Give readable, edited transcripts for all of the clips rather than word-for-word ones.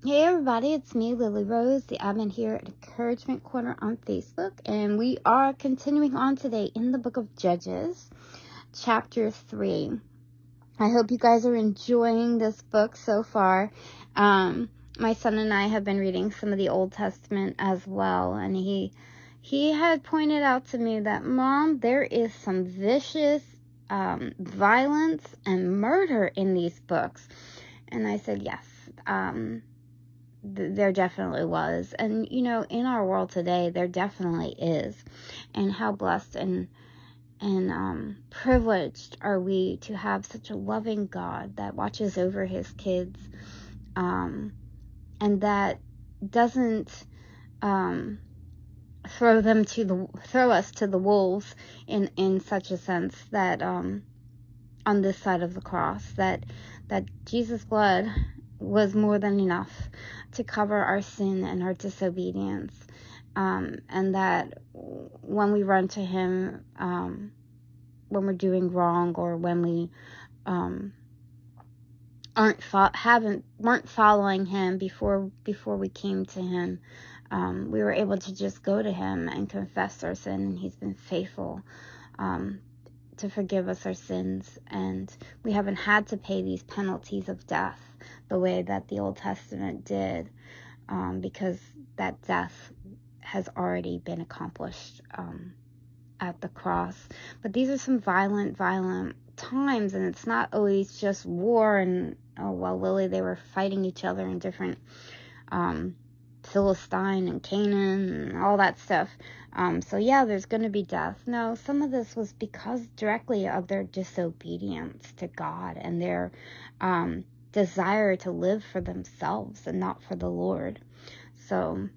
Hey everybody, it's me, Lily Rose, the admin here at Encouragement Corner on Facebook, and we are continuing on today in the book of Judges, chapter 3. I hope you guys are enjoying this book so far. My son and I have been reading some of the Old Testament as well, and he had pointed out to me that, Mom, there is some vicious violence and murder in these books. And I said, yes, there definitely was. And, in our world today, there definitely is. And how blessed and privileged are we to have such a loving God that watches over his kids, and that doesn't throw us to the wolves in such a sense that on this side of the cross, that Jesus' blood was more than enough to cover our sin and our disobedience, and that when we run to him, when we're doing wrong, or when we weren't following him before we came to him, we were able to just go to him and confess our sin, and he's been faithful to forgive us our sins, and we haven't had to pay these penalties of death the way that the Old Testament did, because that death has already been accomplished at the cross. But these are some violent times, and it's not always just war and, oh well, Lily, they were fighting each other in different Philistine and Canaan and all that stuff. So yeah, there's going to be death. No, some of this was because directly of their disobedience to God and their desire to live for themselves and not for the Lord. So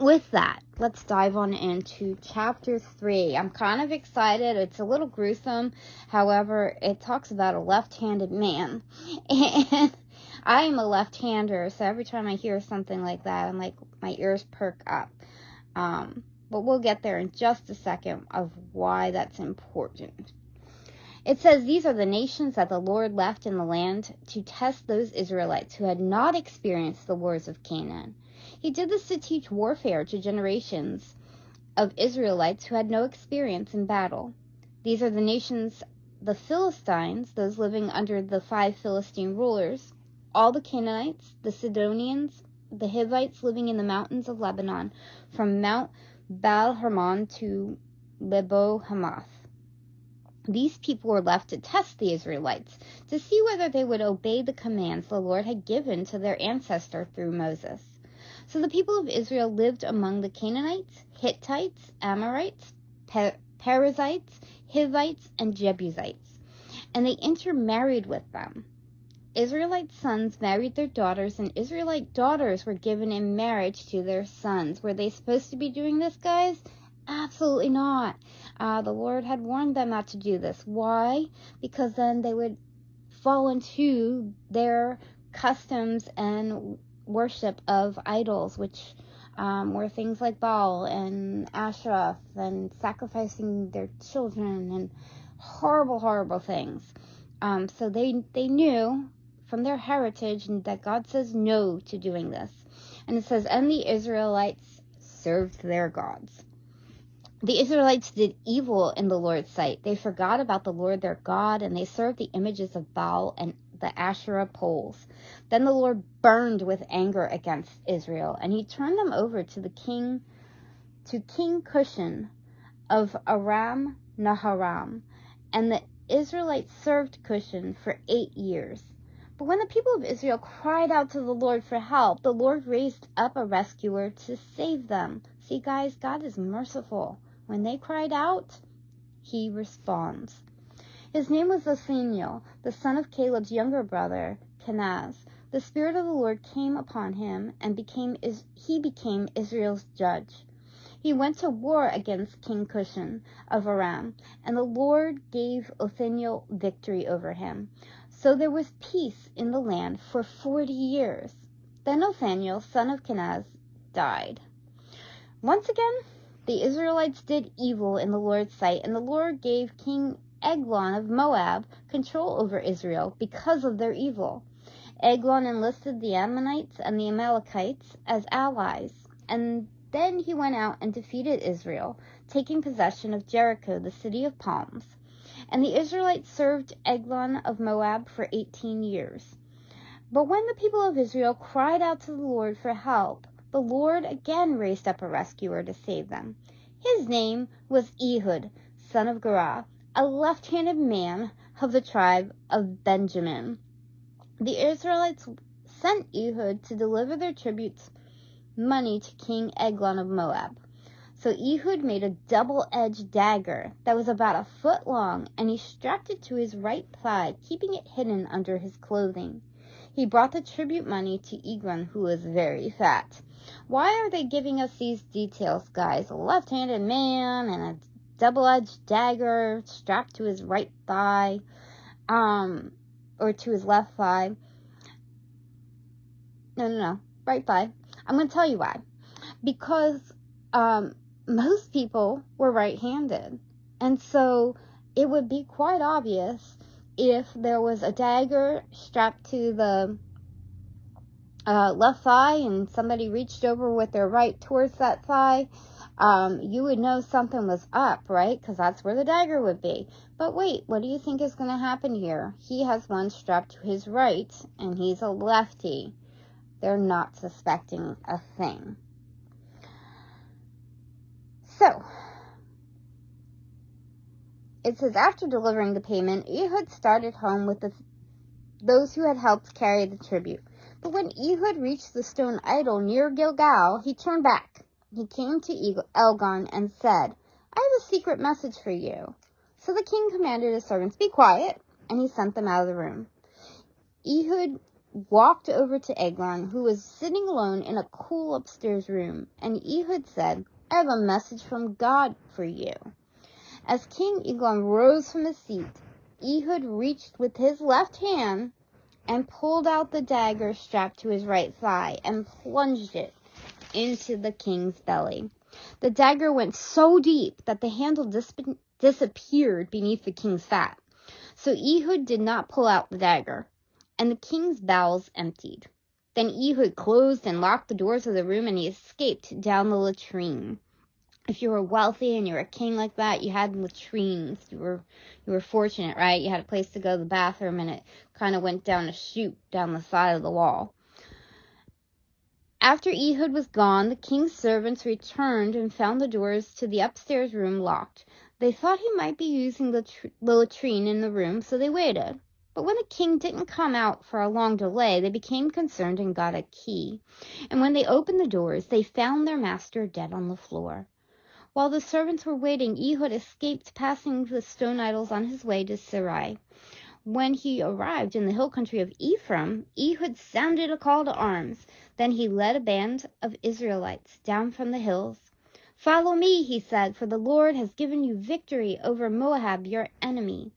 with that, let's dive on into chapter 3. I'm kind of excited. It's a little gruesome. However, it talks about a left-handed man. And I am a left-hander, so every time I hear something like that, I'm like, my ears perk up. But we'll get there in just a second of why that's important. It says, these are the nations that the Lord left in the land to test those Israelites who had not experienced the wars of Canaan. He did this to teach warfare to generations of Israelites who had no experience in battle. These are the nations: the Philistines, those living under the 5 Philistine rulers, all the Canaanites, the Sidonians, the Hivites living in the mountains of Lebanon, from Mount Baal Hermon to Lebo Hamath. These people were left to test the Israelites, to see whether they would obey the commands the Lord had given to their ancestor through Moses. So the people of Israel lived among the Canaanites, Hittites, Amorites, Perizzites, Hivites, and Jebusites, and they intermarried with them. Israelite sons married their daughters, and Israelite daughters were given in marriage to their sons. Were they supposed to be doing this, guys? Absolutely not. The Lord had warned them not to do this. Why? Because then they would fall into their customs and worship of idols, which were things like Baal and Asherah, and sacrificing their children, and horrible things. So they knew from their heritage that God says no to doing this. And it says, and the Israelites served their gods. The Israelites did evil in the Lord's sight. They forgot about the Lord their God, and they served the images of Baal and the Asherah poles. Then the Lord burned with anger against Israel, and he turned them over to King Cushan of Aram Naharaim. And the Israelites served Cushan for 8 years. But when the people of Israel cried out to the Lord for help, the Lord raised up a rescuer to save them. See, guys, God is merciful. When they cried out, he responds. His name was Othniel, the son of Caleb's younger brother, Kenaz. The Spirit of the Lord came upon him, and he became Israel's judge. He went to war against King Cushan of Aram, and the Lord gave Othniel victory over him. So there was peace in the land for 40 years. Then Othniel, son of Kenaz, died. Once again, the Israelites did evil in the Lord's sight, and the Lord gave King Eglon of Moab control over Israel because of their evil. Eglon enlisted the Ammonites and the Amalekites as allies, and then he went out and defeated Israel, taking possession of Jericho, the city of palms. And the Israelites served Eglon of Moab for 18 years. But when the people of Israel cried out to the Lord for help, the Lord again raised up a rescuer to save them. His name was Ehud, son of Gera, a left-handed man of the tribe of Benjamin. The Israelites sent Ehud to deliver their tributes money to King Eglon of Moab. So Ehud made a double-edged dagger that was about a foot long, and he strapped it to his right thigh, keeping it hidden under his clothing. He brought the tribute money to Eglon, who was very fat. Why are they giving us these details, guys? A left-handed man and a double-edged dagger strapped to his right thigh, or to his left thigh. No, right thigh. I'm going to tell you why. Because, most people were right-handed. And so it would be quite obvious if there was a dagger strapped to the left thigh and somebody reached over with their right towards that thigh, you would know something was up, right? Because that's where the dagger would be. But wait, what do you think is going to happen here? He has one strapped to his right, and he's a lefty. They're not suspecting a thing. So, it says, after delivering the payment, Ehud started home with those who had helped carry the tribute. But when Ehud reached the stone idol near Gilgal, he turned back. He came to Elgon and said, I have a secret message for you. So the king commanded his servants, be quiet, and he sent them out of the room. Ehud walked over to Eglon, who was sitting alone in a cool upstairs room, and Ehud said, I have a message from God for you. As King Eglon rose from his seat, Ehud reached with his left hand and pulled out the dagger strapped to his right thigh and plunged it into the king's belly. The dagger went so deep that the handle disappeared beneath the king's fat. So Ehud did not pull out the dagger, and the king's bowels emptied. Then Ehud closed and locked the doors of the room, and he escaped down the latrine. If you were wealthy and you were a king like that, you had latrines. You were fortunate, right? You had a place to go to the bathroom, and it kind of went down a chute down the side of the wall. After Ehud was gone, the king's servants returned and found the doors to the upstairs room locked. They thought he might be using the latrine in the room, so they waited. But when the king didn't come out for a long delay, they became concerned and got a key. And when they opened the doors, they found their master dead on the floor. While the servants were waiting, Ehud escaped, passing the stone idols on his way to Sarai. When he arrived in the hill country of Ephraim, Ehud sounded a call to arms. Then he led a band of Israelites down from the hills. Follow me, he said, for the Lord has given you victory over Moab, your enemy.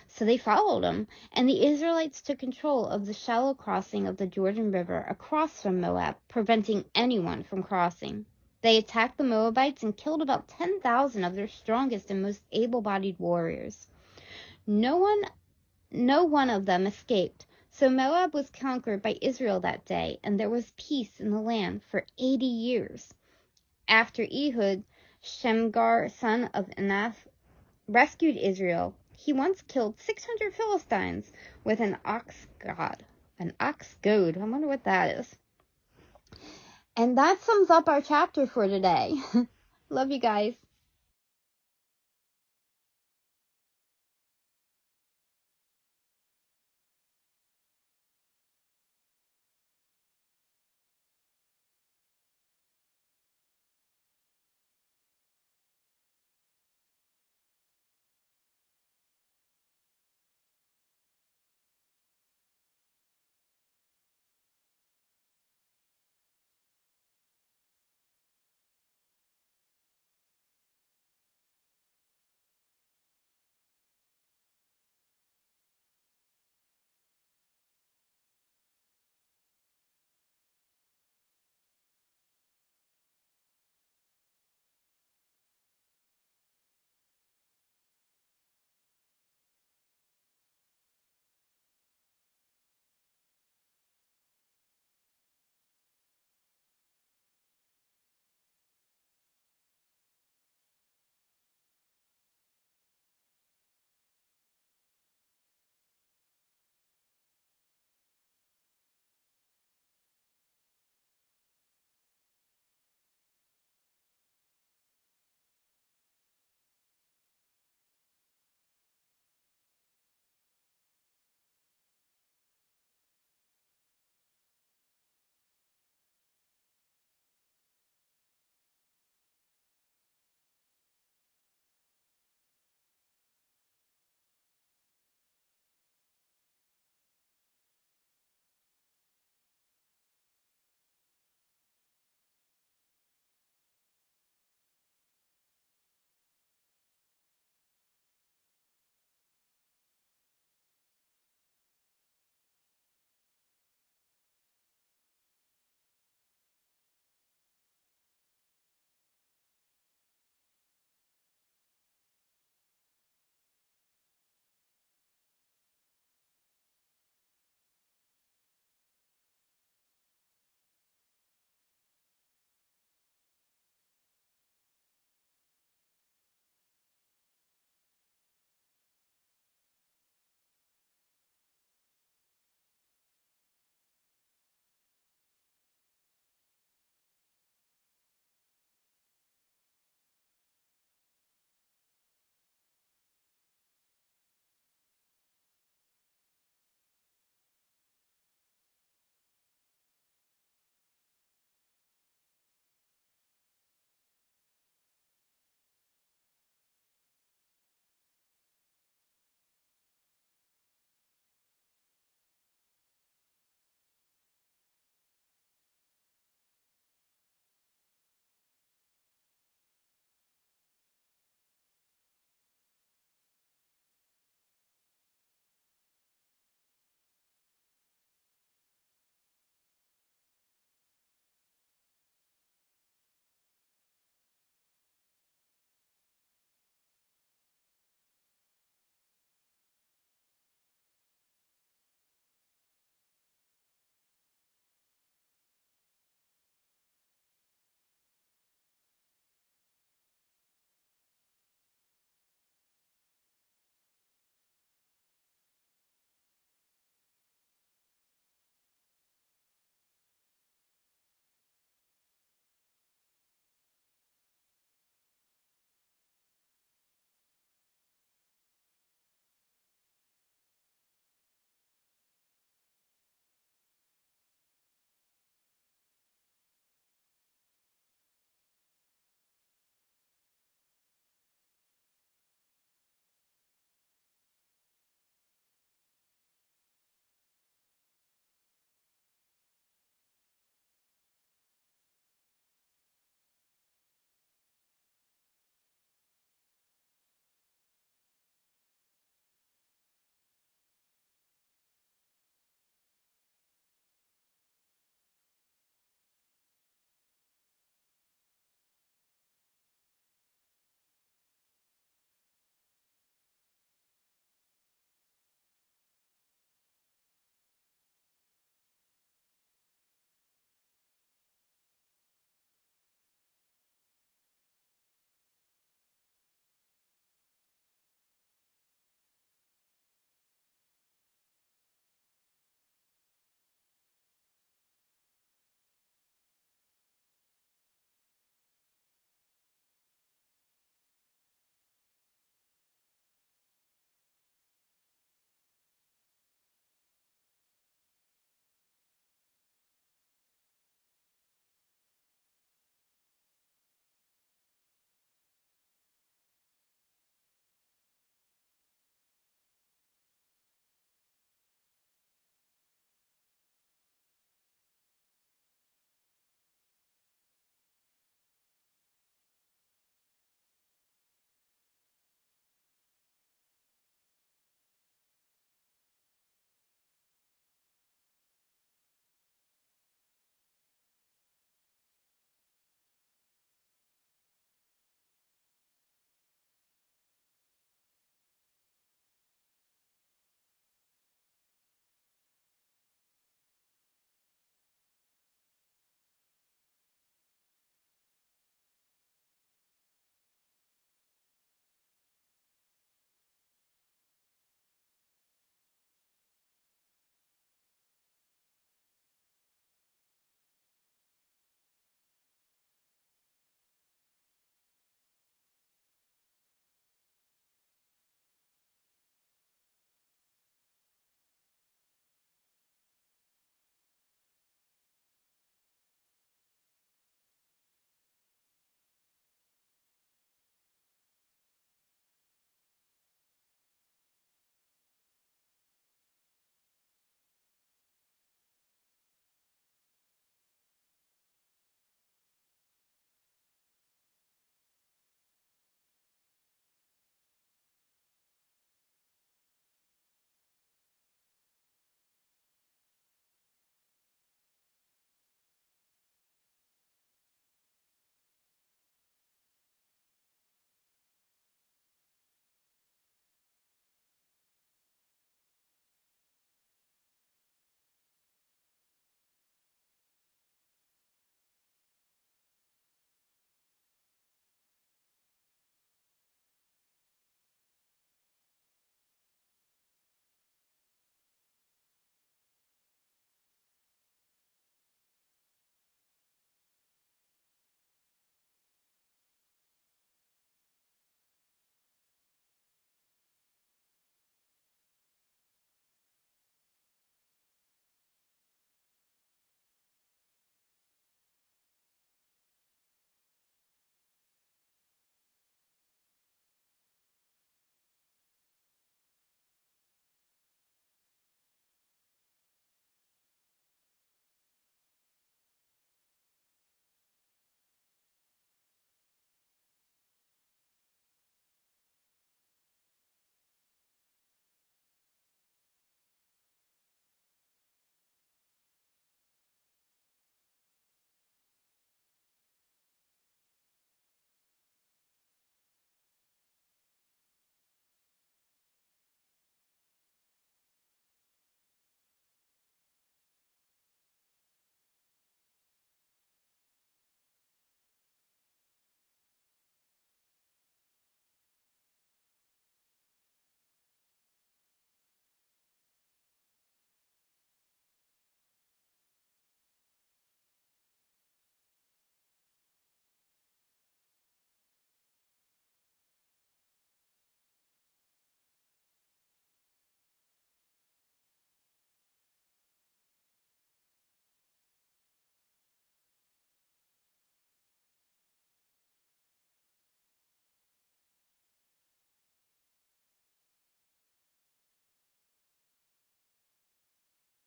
So they followed him, and the Israelites took control of the shallow crossing of the Jordan River across from Moab, preventing anyone from crossing. They attacked the Moabites and killed about 10,000 of their strongest and most able-bodied warriors. No one of them escaped. So Moab was conquered by Israel that day, and there was peace in the land for 80 years. After Ehud, Shamgar, son of Anath, rescued Israel, he once killed 600 Philistines with an ox goad. I wonder what that is. And that sums up our chapter for today. Love you guys.